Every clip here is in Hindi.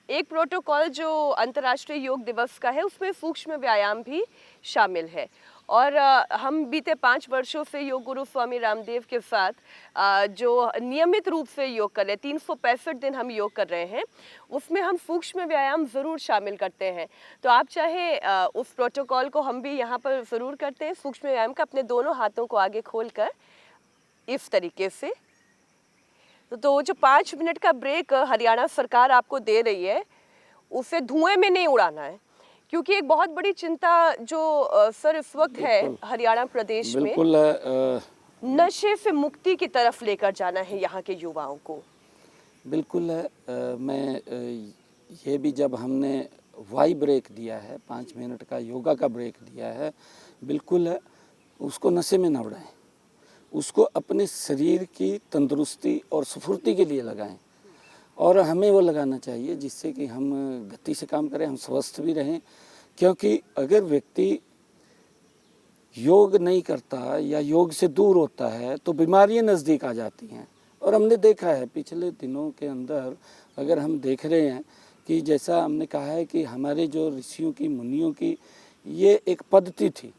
एक प्रोटोकॉल जो अंतर्राष्ट्रीय योग दिवस का है उसमें सूक्ष्म व्यायाम भी शामिल है। और हम बीते 5 वर्षों से योग गुरु स्वामी रामदेव के साथ जो नियमित रूप से योग कर रहे हैं, 365 दिन हम योग कर रहे हैं, उसमें हम सूक्ष्म व्यायाम ज़रूर शामिल करते हैं। तो आप चाहे उस प्रोटोकॉल को हम भी यहाँ पर ज़रूर करते हैं, सूक्ष्म व्यायाम का, अपने दोनों हाथों को आगे खोलकर इस तरीके से। तो जो 5 मिनट का ब्रेक हरियाणा सरकार आपको दे रही है, उसे धुएं में नहीं उड़ाना है, क्योंकि एक बहुत बड़ी चिंता जो सर इस वक्त है हरियाणा प्रदेश में, नशे से मुक्ति की तरफ लेकर जाना है यहाँ के युवाओं को। बिल्कुल मैं ये भी जब हमने वाई ब्रेक दिया है, 5 मिनट का योगा का ब्रेक दिया है, बिल्कुल उसको नशे में न उड़ाएं, उसको अपने शरीर की तंदुरुस्ती और स्फूर्ति के लिए लगाएं। और हमें वो लगाना चाहिए जिससे कि हम गति से काम करें, हम स्वस्थ भी रहें। क्योंकि अगर व्यक्ति योग नहीं करता या योग से दूर होता है तो बीमारियां नज़दीक आ जाती हैं। और हमने देखा है पिछले दिनों के अंदर, अगर हम देख रहे हैं कि जैसा हमने कहा है कि हमारे जो ऋषियों की, मुनियों की ये एक पद्धति थी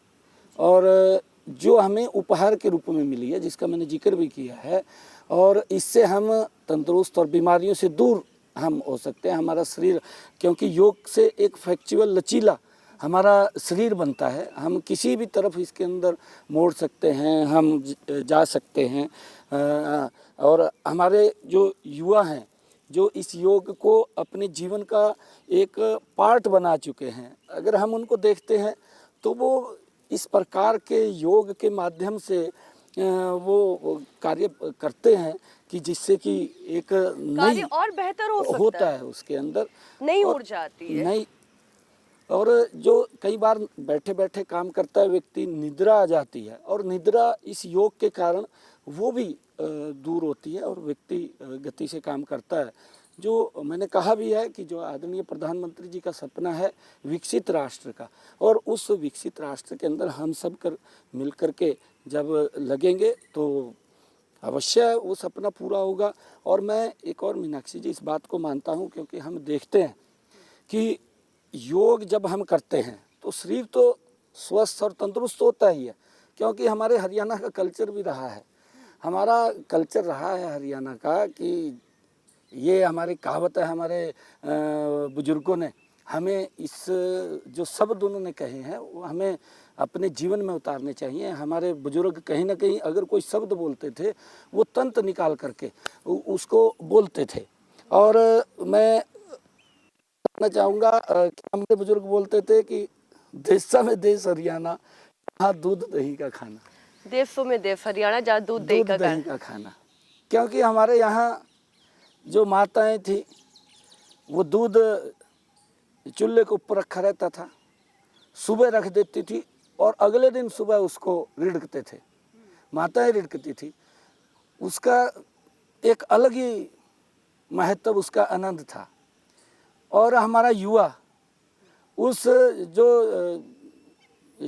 और जो हमें उपहार के रूप में मिली है, जिसका मैंने जिक्र भी किया है, और इससे हम तंदुरुस्त और बीमारियों से दूर हम हो सकते हैं। हमारा शरीर, क्योंकि योग से एक फ्लेक्सिबल, लचीला हमारा शरीर बनता है, हम किसी भी तरफ इसके अंदर मोड़ सकते हैं, हम जा सकते हैं। और हमारे जो युवा हैं जो इस योग को अपने जीवन का एक पार्ट बना चुके हैं, अगर हम उनको देखते हैं तो वो इस प्रकार के योग के माध्यम से वो कार्य करते हैं कि जिससे कि एक नई और बेहतर होता है उसके अंदर, नई ऊर्जा आती है। नई, और जो कई बार बैठे बैठे काम करता है व्यक्ति, निद्रा आ जाती है, और निद्रा इस योग के कारण वो भी दूर होती है और व्यक्ति गति से काम करता है। जो मैंने कहा भी है कि जो आदरणीय प्रधानमंत्री जी का सपना है विकसित राष्ट्र का, और उस विकसित राष्ट्र के अंदर हम सब मिल कर के जब लगेंगे तो अवश्य वो सपना पूरा होगा। और मैं एक और, मीनाक्षी जी, इस बात को मानता हूँ, क्योंकि हम देखते हैं कि योग जब हम करते हैं तो शरीर तो स्वस्थ और तंदुरुस्त होता ही है, क्योंकि हमारे हरियाणा का कल्चर भी रहा है, हमारा कल्चर रहा है हरियाणा का कि ये हमारी कहावत है, हमारे बुजुर्गों ने हमें इस जो शब्द उन्होंने कहे हैं वो हमें अपने जीवन में उतारने चाहिए। हमारे बुजुर्ग कहीं ना कहीं अगर कोई शब्द बोलते थे वो तंत्र निकाल करके उसको बोलते थे। और मैं कहना चाहूँगा कि हमारे बुजुर्ग बोलते थे कि देशा में देश हरियाणा, जहाँ दूध दही का खाना, देशों में देश हरियाणा, जहाँ दूध दही का खाना। क्योंकि हमारे यहाँ जो माताएं थी वो दूध चूल्हे के ऊपर रखा रहता था, सुबह रख देती थी और अगले दिन सुबह उसको रिड़कते थे, माताएं रिड़कती थी। उसका एक अलग ही महत्व, उसका आनंद था। और हमारा युवा उस जो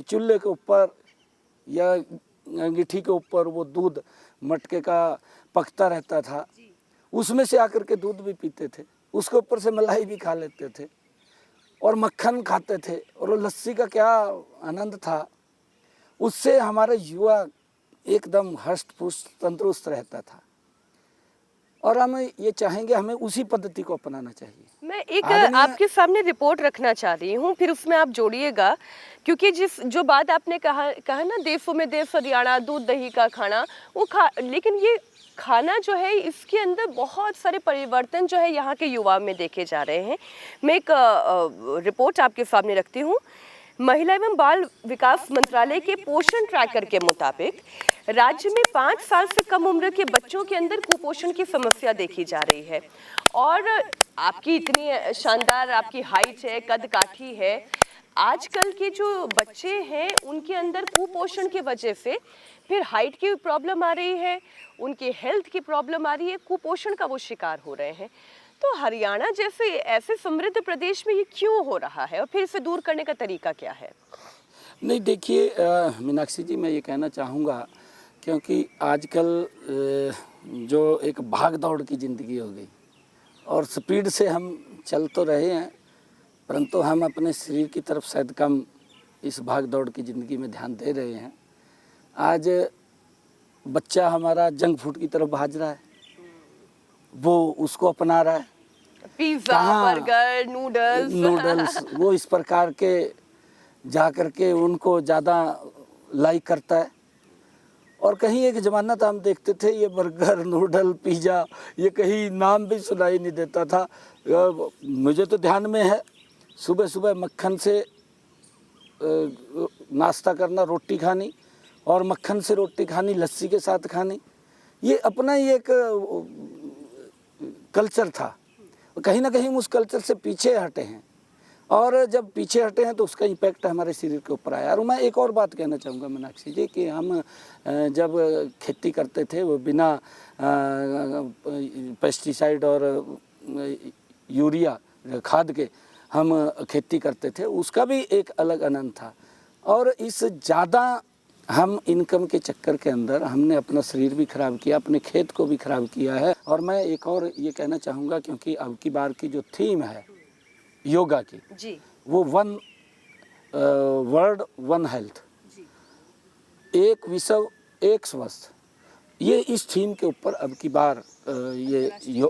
चूल्हे के ऊपर या अंगीठी के ऊपर वो दूध मटके का पकता रहता था, उसमें से आकर के दूध भी पीते थे, उसके ऊपर से मलाई भी खा लेते थे और मक्खन खाते थे, और वो लस्सी का क्या आनंद था। उससे हमारा युवा एकदम हष्ट पुष्ट तंदुरुस्त रहता था। और हम ये चाहेंगे हमें उसी पद्धति को अपनाना चाहिए। मैं एक आपके सामने रिपोर्ट रखना चाह रही हूँ, फिर उसमें आप जोड़िएगा, क्योंकि जो बात आपने कहा ना, देशों में देश हरियाणा, दूध दही का खाना, लेकिन ये खाना जो है इसके अंदर बहुत सारे परिवर्तन जो है यहाँ के युवा में देखे जा रहे हैं। मैं एक रिपोर्ट आपके सामने रखती हूँ। महिला एवं बाल विकास मंत्रालय के पोषण ट्रैकर के मुताबिक राज्य में 5 साल से कम उम्र के बच्चों के अंदर कुपोषण की समस्या देखी जा रही है। और आपकी इतनी शानदार आपकी हाइट है, कद काठी है, आजकल के जो बच्चे हैं उनके अंदर कुपोषण की वजह से फिर हाइट की प्रॉब्लम आ रही है, उनकी हेल्थ की प्रॉब्लम आ रही है, कुपोषण का वो शिकार हो रहे हैं। तो हरियाणा जैसे ऐसे समृद्ध प्रदेश में ये क्यों हो रहा है और फिर इसे दूर करने का तरीका क्या है? नहीं, देखिए मीनाक्षी जी, मैं ये कहना चाहूँगा, क्योंकि आजकल जो एक भाग दौड़ की ज़िंदगी हो गई और स्पीड से हम चल तो रहे हैं, परंतु हम अपने शरीर की तरफ शायद कम इस भाग दौड़ की ज़िंदगी में ध्यान दे रहे हैं। आज बच्चा हमारा जंक फूड की तरफ भाग रहा है, वो उसको अपना रहा है। पिज्जा, कहाँ? बर्गर, नूडल्स वो इस प्रकार के जा कर के उनको ज़्यादा लाइक करता है। और कहीं एक ज़माना था हम देखते थे ये बर्गर, नूडल, पिज़्ज़ा, ये कहीं नाम भी सुनाई नहीं देता था। मुझे तो ध्यान में है, सुबह सुबह मक्खन से नाश्ता करना, रोटी खानी, और मक्खन से रोटी खानी, लस्सी के साथ खानी, ये अपना ही एक कल्चर था। कहीं ना कहीं हम उस कल्चर से पीछे हटे हैं, और जब पीछे हटे हैं तो उसका इम्पैक्ट हमारे शरीर के ऊपर आया। और मैं एक और बात कहना चाहूँगा मीनाक्षी जी कि हम जब खेती करते थे वो बिना पेस्टिसाइड और यूरिया खाद के हम खेती करते थे, उसका भी एक अलग आनंद था। और इस ज़्यादा हम इनकम के चक्कर के अंदर हमने अपना शरीर भी ख़राब किया, अपने खेत को भी ख़राब किया है। और मैं एक और ये कहना चाहूँगा, क्योंकि अब की बार की जो थीम है योगा की जी, वो वन वर्ल्ड वन हेल्थ, एक विश्व एक स्वास्थ्य, ये इस थीम के ऊपर अब की बार ये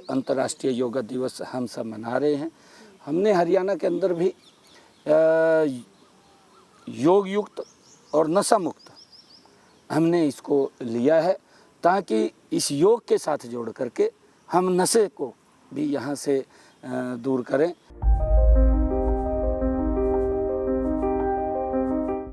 अंतर्राष्ट्रीय योगा दिवस हम सब मना रहे हैं। हमने हरियाणा के अंदर भी योग युक्त और नशा मुक्त हमने इसको लिया है, ताकि इस योग के साथ जोड़ करके हम नशे को भी यहाँ से दूर करें।